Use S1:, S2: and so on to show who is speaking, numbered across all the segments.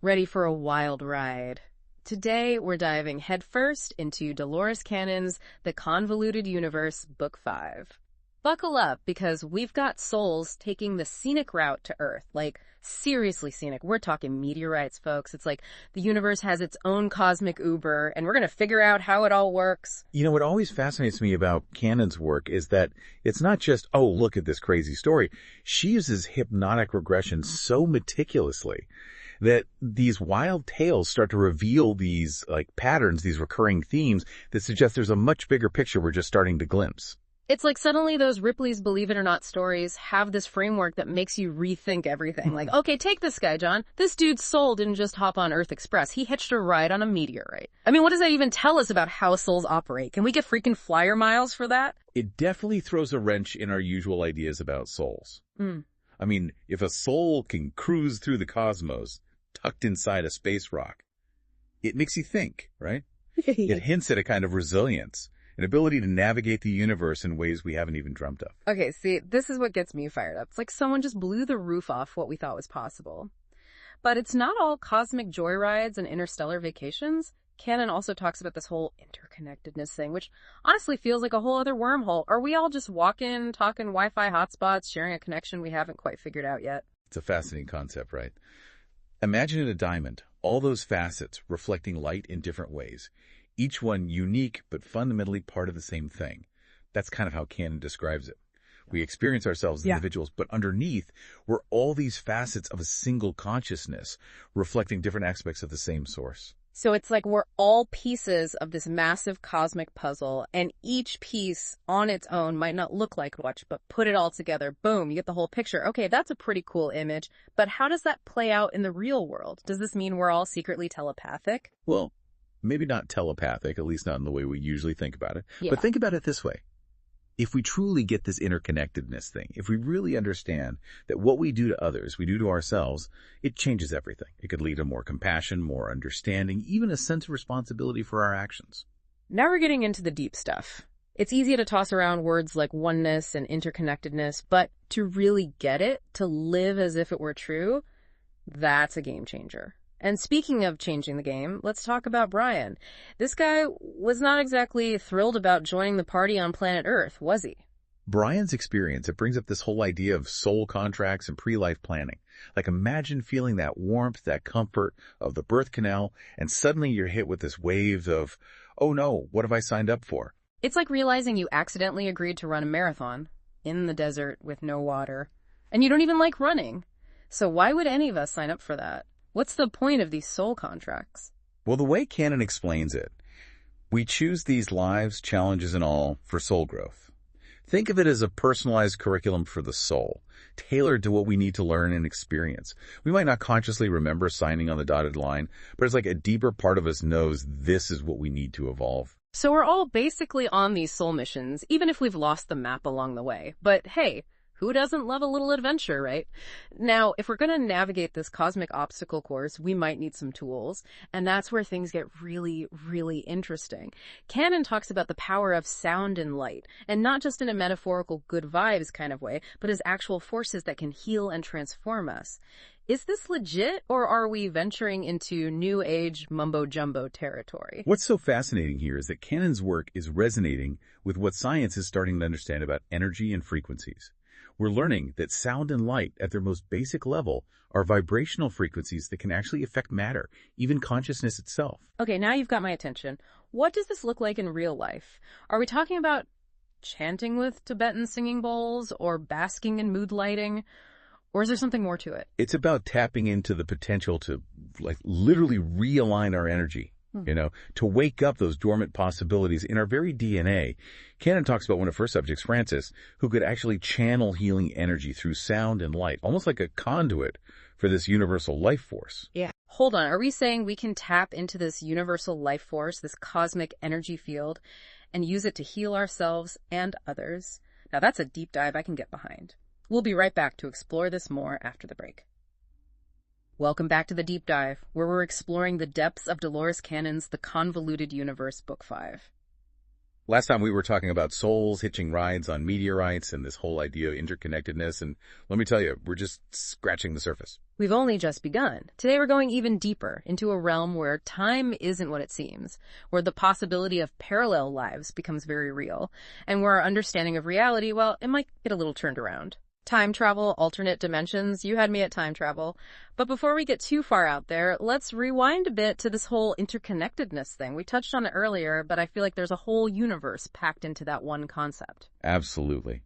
S1: Ready for a wild ride. Today, we're diving headfirst into Dolores Cannon's The Convoluted Universe, Book 5. Buckle up, because we've got souls taking the scenic route to Earth. Like, seriously scenic. We're talking meteorites, folks. It's like the universe has its own cosmic Uber, and we're going to figure out how it all works.
S2: You know, what always fascinates me about Cannon's work is that it's not just, oh, look at this crazy story. She uses hypnotic regression so meticulously that these wild tales start to reveal these patterns, these recurring themes that suggest there's a much bigger picture we're just starting to glimpse.
S1: It's like suddenly those Ripley's Believe It or Not stories have this framework that makes you rethink everything. Like, okay, take this guy, John. This dude's soul didn't just hop on Earth Express. He hitched a ride on a meteorite. I mean, what does that even tell us about how souls operate? Can we get freaking flyer miles for that?
S2: It definitely throws a wrench in our usual ideas about souls. I mean, if a soul can cruise through the cosmos, tucked inside a space rock, it makes you think, right? It hints at a kind of resilience, an ability to navigate the universe in ways we haven't even dreamt of.
S1: Okay, see, this is what gets me fired up. It's like someone just blew the roof off what we thought was possible. But it's not all cosmic joyrides and interstellar vacations. Cannon also talks about this whole interconnectedness thing, which honestly feels like a whole other wormhole. Are we all just walking, talking Wi-Fi hotspots, sharing a connection we haven't quite figured out yet?
S2: It's a fascinating concept, right? Imagine a diamond, all those facets reflecting light in different ways, each one unique but fundamentally part of the same thing. That's kind of how Cannon describes it. We experience ourselves as individuals, but underneath, we're all these facets of a single consciousness, reflecting different aspects of the same source.
S1: So it's like we're all pieces of this massive cosmic puzzle, and each piece on its own might not look like much, but put it all together, boom, you get the whole picture. Okay, that's a pretty cool image, but how does that play out in the real world? Does this mean we're all secretly telepathic?
S2: Well, maybe not telepathic, at least not in the way we usually think about it.
S1: Yeah.
S2: But think about it this way. If we truly get this interconnectedness thing, if we really understand that what we do to others, we do to ourselves, it changes everything. It could lead to more compassion, more understanding, even a sense of responsibility for our actions.
S1: Now we're getting into the deep stuff. It's easy to toss around words like oneness and interconnectedness, but to really get it, to live as if it were true, that's a game changer. And speaking of changing the game, let's talk about Brian. This guy was not exactly thrilled about joining the party on planet Earth, was he?
S2: Brian's experience, it brings up this whole idea of soul contracts and pre-life planning. Like, imagine feeling that warmth, that comfort of the birth canal, and suddenly you're hit with this wave of, oh no, what have I signed up for?
S1: It's like realizing you accidentally agreed to run a marathon in the desert with no water, and you don't even like running. So why would any of us sign up for that? What's the point of these soul contracts?
S2: Well, the way Cannon explains it, we choose these lives, challenges and all, for soul growth. Think of it as a personalized curriculum for the soul, tailored to what we need to learn and experience. We might not consciously remember signing on the dotted line, but it's like a deeper part of us knows this is what we need to evolve.
S1: So we're all basically on these soul missions, even if we've lost the map along the way. But hey, who doesn't love a little adventure, right? Now, if we're going to navigate this cosmic obstacle course, we might need some tools, and that's where things get really, really interesting. Cannon talks about the power of sound and light, and not just in a metaphorical good vibes kind of way, but as actual forces that can heal and transform us. Is this legit, or are we venturing into new age mumbo-jumbo territory?
S2: What's so fascinating here is that Cannon's work is resonating with what science is starting to understand about energy and frequencies. We're learning that sound and light, at their most basic level, are vibrational frequencies that can actually affect matter, even consciousness itself.
S1: Okay, now you've got my attention. What does this look like in real life? Are we talking about chanting with Tibetan singing bowls, or basking in mood lighting? Or is there something more to it?
S2: It's about tapping into the potential to, literally realign our energy. To wake up those dormant possibilities in our very DNA. Cannon talks about one of her subjects, Francis, who could actually channel healing energy through sound and light, almost like a conduit for this universal life force.
S1: Yeah. Hold on. Are we saying we can tap into this universal life force, this cosmic energy field, and use it to heal ourselves and others? Now that's a deep dive I can get behind. We'll be right back to explore this more after the break. Welcome back to the Deep Dive, where we're exploring the depths of Dolores Cannon's The Convoluted Universe, Book 5.
S2: Last time we were talking about souls hitching rides on meteorites and this whole idea of interconnectedness, and let me tell you, we're just scratching the surface.
S1: We've only just begun. Today we're going even deeper into a realm where time isn't what it seems, where the possibility of parallel lives becomes very real, and where our understanding of reality, well, it might get a little turned around. Time travel, alternate dimensions, you had me at time travel. But before we get too far out there, let's rewind a bit to this whole interconnectedness thing. We touched on it earlier, but I feel like there's a whole universe packed into that one concept.
S2: Absolutely.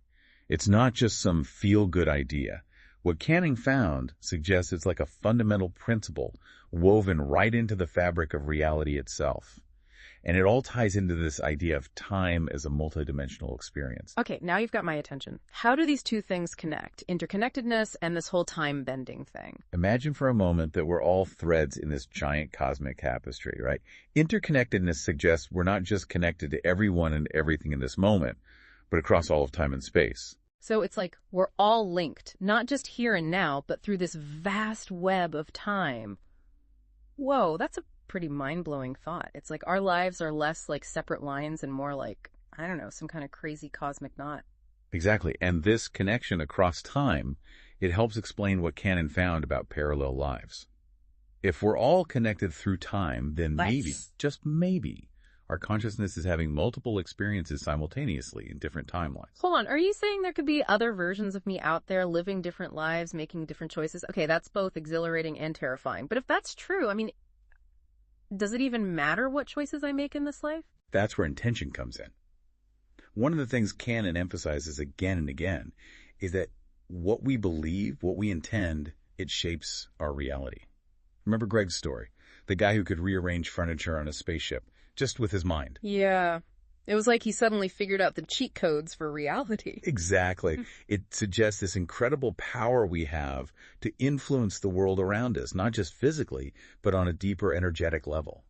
S2: It's not just some feel-good idea. What Cannon found suggests it's like a fundamental principle woven right into the fabric of reality itself. And it all ties into this idea of time as a multidimensional experience.
S1: Okay, now you've got my attention. How do these two things connect? Interconnectedness and this whole time-bending thing.
S2: Imagine for a moment that we're all threads in this giant cosmic tapestry, right? Interconnectedness suggests we're not just connected to everyone and everything in this moment, but across all of time and space.
S1: So it's like we're all linked, not just here and now, but through this vast web of time. Whoa, that's a pretty mind-blowing thought. It's like our lives are less like separate lines and more like, I don't know, some kind of crazy cosmic knot.
S2: Exactly. And this connection across time, it helps explain what Cannon found about parallel lives. If we're all connected through time, then maybe, just maybe, our consciousness is having multiple experiences simultaneously in different timelines.
S1: Hold on, are you saying there could be other versions of me out there living different lives, making different choices? Okay, that's both exhilarating and terrifying. But if that's true, I mean, does it even matter what choices I make in this life?
S2: That's where intention comes in. One of the things Cannon emphasizes again and again is that what we believe, what we intend, it shapes our reality. Remember Greg's story, the guy who could rearrange furniture on a spaceship just with his mind.
S1: Yeah. It was like he suddenly figured out the cheat codes for reality.
S2: Exactly. It suggests this incredible power we have to influence the world around us, not just physically, but on a deeper energetic level.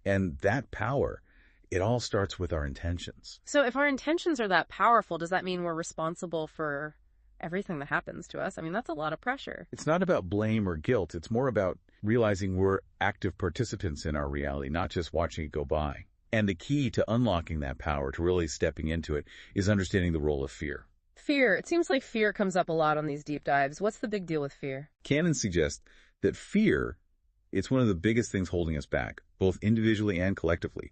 S2: And that power, it all starts with our intentions.
S1: So if our intentions are that powerful, does that mean we're responsible for everything that happens to us? I mean, that's a lot of pressure.
S2: It's not about blame or guilt. It's more about realizing we're active participants in our reality, not just watching it go by. And the key to unlocking that power, to really stepping into it, is understanding the role of fear.
S1: Fear. It seems like fear comes up a lot on these deep dives. What's the big deal with fear?
S2: Cannon suggests that fear, it's one of the biggest things holding us back, both individually and collectively.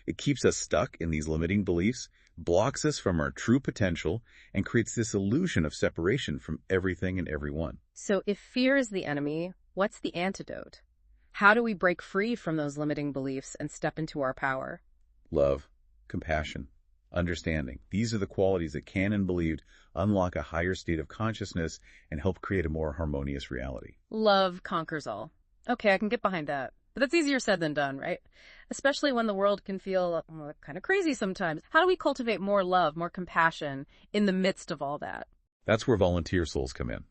S2: It keeps us stuck in these limiting beliefs, blocks us from our true potential, and creates this illusion of separation from everything and everyone.
S1: So if fear is the enemy, what's the antidote? How do we break free from those limiting beliefs and step into our power?
S2: Love, compassion, understanding. These are the qualities that Cannon believed unlock a higher state of consciousness and help create a more harmonious reality.
S1: Love conquers all. Okay, I can get behind that. But that's easier said than done, right? Especially when the world can feel kind of crazy sometimes. How do we cultivate more love, more compassion in the midst of all that?
S2: That's where volunteer souls come in.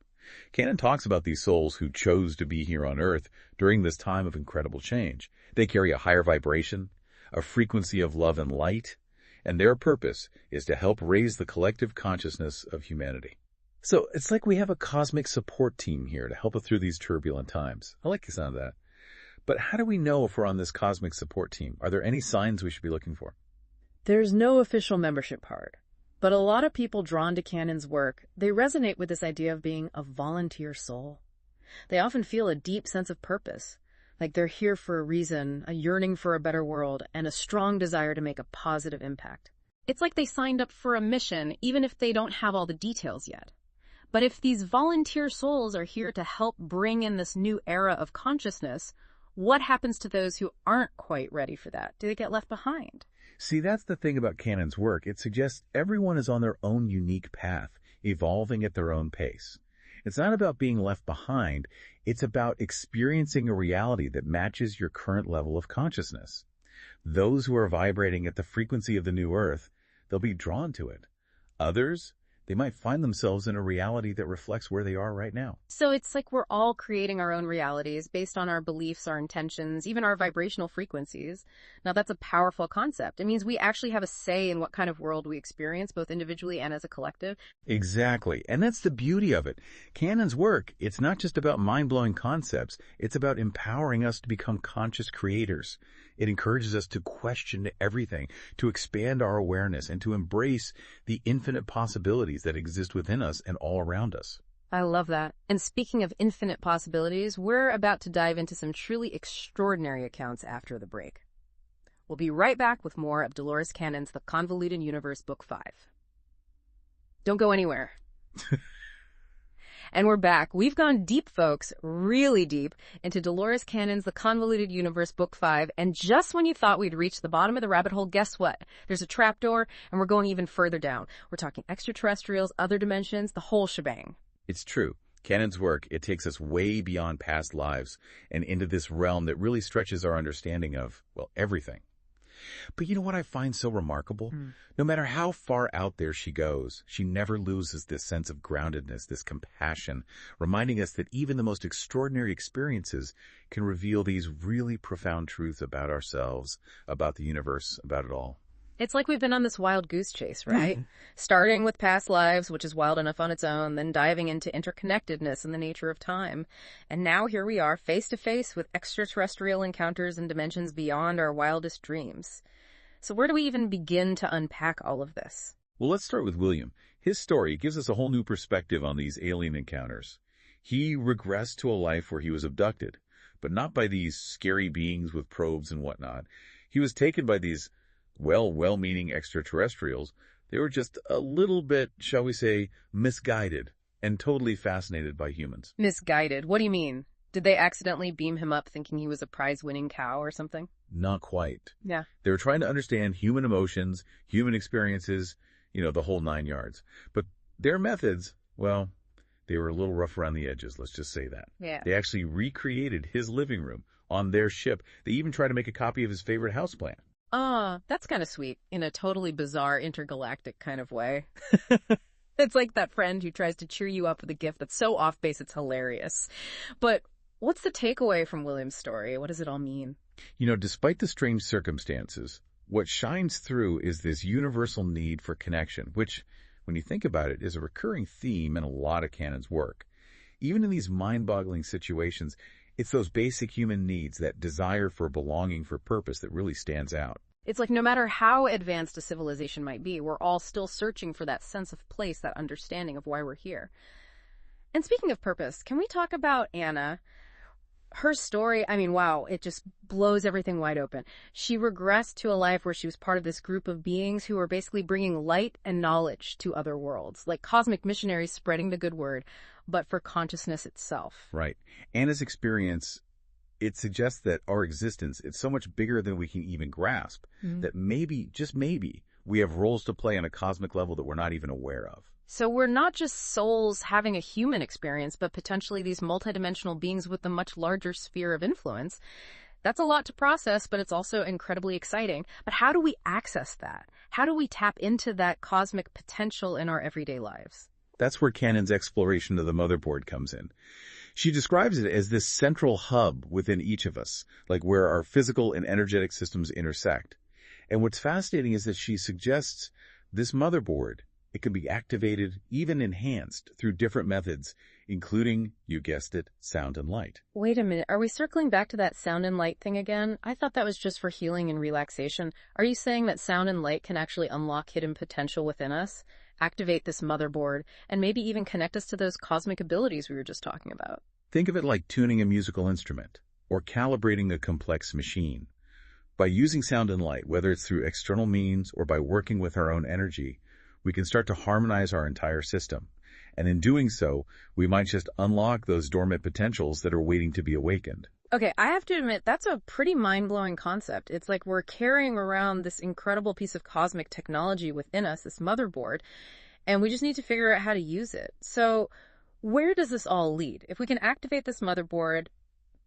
S2: Cannon talks about these souls who chose to be here on Earth during this time of incredible change. They carry a higher vibration, a frequency of love and light, and their purpose is to help raise the collective consciousness of humanity. So it's like we have a cosmic support team here to help us through these turbulent times. I like the sound of that. But how do we know if we're on this cosmic support team? Are there any signs we should be looking for?
S1: There's no official membership card, but a lot of people drawn to Cannon's work, they resonate with this idea of being a volunteer soul. They often feel a deep sense of purpose, like they're here for a reason, a yearning for a better world, and a strong desire to make a positive impact. It's like they signed up for a mission, even if they don't have all the details yet. But if these volunteer souls are here to help bring in this new era of consciousness, what happens to those who aren't quite ready for that? Do they get left behind?
S2: See, that's the thing about Cannon's work. It suggests everyone is on their own unique path, evolving at their own pace. It's not about being left behind. It's about experiencing a reality that matches your current level of consciousness. Those who are vibrating at the frequency of the new Earth, they'll be drawn to it. Others, they might find themselves in a reality that reflects where they are right now.
S1: So it's like we're all creating our own realities based on our beliefs, our intentions, even our vibrational frequencies. Now that's a powerful concept. It means we actually have a say in what kind of world we experience, both individually and as a collective.
S2: Exactly. And that's the beauty of it. Cannon's work, it's not just about mind-blowing concepts. It's about empowering us to become conscious creators. It encourages us to question everything, to expand our awareness, and to embrace the infinite possibilities that exist within us and all around us.
S1: I love that. And speaking of infinite possibilities, we're about to dive into some truly extraordinary accounts after the break. We'll be right back with more of Dolores Cannon's The Convoluted Universe, Book 5. Don't go anywhere. And we're back. We've gone deep, folks, really deep, into Dolores Cannon's The Convoluted Universe, Book 5, and just when you thought we'd reached the bottom of the rabbit hole, guess what? There's a trapdoor, and we're going even further down. We're talking extraterrestrials, other dimensions, the whole shebang.
S2: It's true. Cannon's work, it takes us way beyond past lives and into this realm that really stretches our understanding of, well, everything. But you know what I find so remarkable? No matter how far out there she goes, she never loses this sense of groundedness, this compassion, reminding us that even the most extraordinary experiences can reveal these really profound truths about ourselves, about the universe, about it all.
S1: It's like we've been on this wild goose chase, right? Starting with past lives, which is wild enough on its own, then diving into interconnectedness and the nature of time. And now here we are, face to face with extraterrestrial encounters and dimensions beyond our wildest dreams. So where do we even begin to unpack all of this?
S2: Well, let's start with William. His story gives us a whole new perspective on these alien encounters. He regressed to a life where he was abducted, but not by these scary beings with probes and whatnot. He was taken by these well-meaning extraterrestrials. They were just a little bit, shall we say, misguided and totally fascinated by humans.
S1: Misguided? What do you mean? Did they accidentally beam him up thinking he was a prize-winning cow or something?
S2: Not quite.
S1: Yeah.
S2: They were trying to understand human emotions, human experiences, the whole 9 yards. But their methods, well, they were a little rough around the edges, let's just say that.
S1: Yeah.
S2: They actually recreated his living room on their ship. They even tried to make a copy of his favorite houseplant.
S1: That's kind of sweet in a totally bizarre intergalactic kind of way. It's like that friend who tries to cheer you up with a gift that's so off base it's hilarious. But what's the takeaway from William's story? What does it all mean?
S2: Despite the strange circumstances, what shines through is this universal need for connection, which, when you think about it, is a recurring theme in a lot of Cannon's work. Even in these mind-boggling situations, it's those basic human needs, that desire for belonging, for purpose, that really stands out.
S1: It's like no matter how advanced a civilization might be, we're all still searching for that sense of place, that understanding of why we're here. And speaking of purpose, can we talk about Anna? Her story, wow, it just blows everything wide open. She regressed to a life where she was part of this group of beings who were basically bringing light and knowledge to other worlds, like cosmic missionaries spreading the good word, but for consciousness itself.
S2: Right. Anna's experience, it suggests that our existence is so much bigger than we can even grasp, that maybe, just maybe, we have roles to play on a cosmic level that we're not even aware of.
S1: So we're not just souls having a human experience, but potentially these multidimensional beings with a much larger sphere of influence. That's a lot to process, but it's also incredibly exciting. But how do we access that? How do we tap into that cosmic potential in our everyday lives?
S2: That's where Cannon's exploration of the motherboard comes in. She describes it as this central hub within each of us, like where our physical and energetic systems intersect. And what's fascinating is that she suggests this motherboard, it can be activated, even enhanced, through different methods, including, you guessed it, sound and light.
S1: Wait a minute, are we circling back to that sound and light thing again? I thought that was just for healing and relaxation. Are you saying that sound and light can actually unlock hidden potential within us, activate this motherboard, and maybe even connect us to those cosmic abilities we were just talking about?
S2: Think of it like tuning a musical instrument, or calibrating a complex machine. By using sound and light, whether it's through external means or by working with our own energy, we can start to harmonize our entire system. And in doing so, we might just unlock those dormant potentials that are waiting to be awakened.
S1: Okay, I have to admit, that's a pretty mind-blowing concept. It's like we're carrying around this incredible piece of cosmic technology within us, this motherboard, and we just need to figure out how to use it. So where does this all lead? If we can activate this motherboard,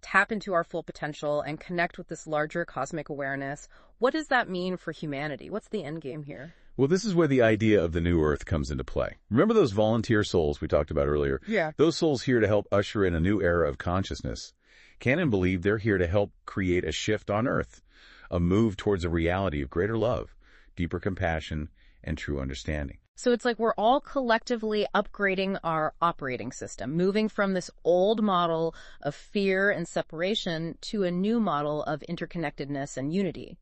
S1: tap into our full potential, and connect with this larger cosmic awareness, what does that mean for humanity? What's the end game here?
S2: Well, this is where the idea of the new Earth comes into play. Remember those volunteer souls we talked about earlier?
S1: Yeah.
S2: Those souls here to help usher in a new era of consciousness. Cannon believed they're here to help create a shift on Earth, a move towards a reality of greater love, deeper compassion, and true understanding.
S1: So it's like we're all collectively upgrading our operating system, moving from this old model of fear and separation to a new model of interconnectedness and unity.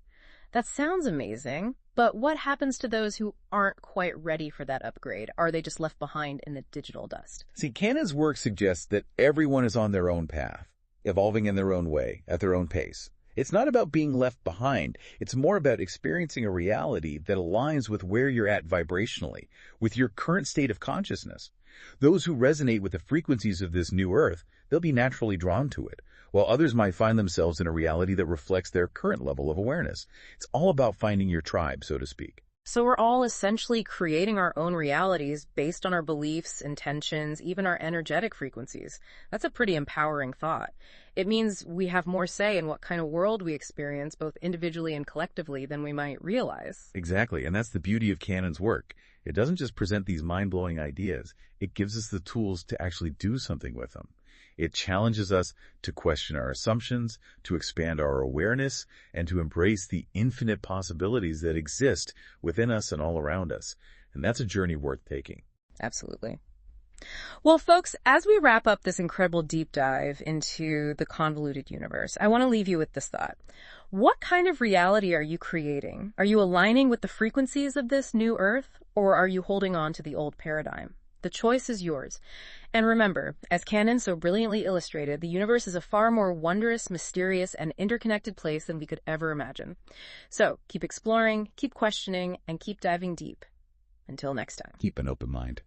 S1: That sounds amazing, but what happens to those who aren't quite ready for that upgrade? Are they just left behind in the digital dust?
S2: See, Cannon's work suggests that everyone is on their own path, evolving in their own way, at their own pace. It's not about being left behind. It's more about experiencing a reality that aligns with where you're at vibrationally, with your current state of consciousness. Those who resonate with the frequencies of this new earth, they'll be naturally drawn to it, while others might find themselves in a reality that reflects their current level of awareness. It's all about finding your tribe, so to speak.
S1: So we're all essentially creating our own realities based on our beliefs, intentions, even our energetic frequencies. That's a pretty empowering thought. It means we have more say in what kind of world we experience, both individually and collectively, than we might realize.
S2: Exactly, and that's the beauty of Cannon's work. It doesn't just present these mind-blowing ideas. It gives us the tools to actually do something with them. It challenges us to question our assumptions, to expand our awareness, and to embrace the infinite possibilities that exist within us and all around us. And that's a journey worth taking.
S1: Absolutely. Well, folks, as we wrap up this incredible deep dive into the convoluted universe, I want to leave you with this thought. What kind of reality are you creating? Are you aligning with the frequencies of this new earth, or are you holding on to the old paradigm? The choice is yours. And remember, as Cannon so brilliantly illustrated, the universe is a far more wondrous, mysterious, and interconnected place than we could ever imagine. So keep exploring, keep questioning, and keep diving deep. Until next time.
S2: Keep an open mind.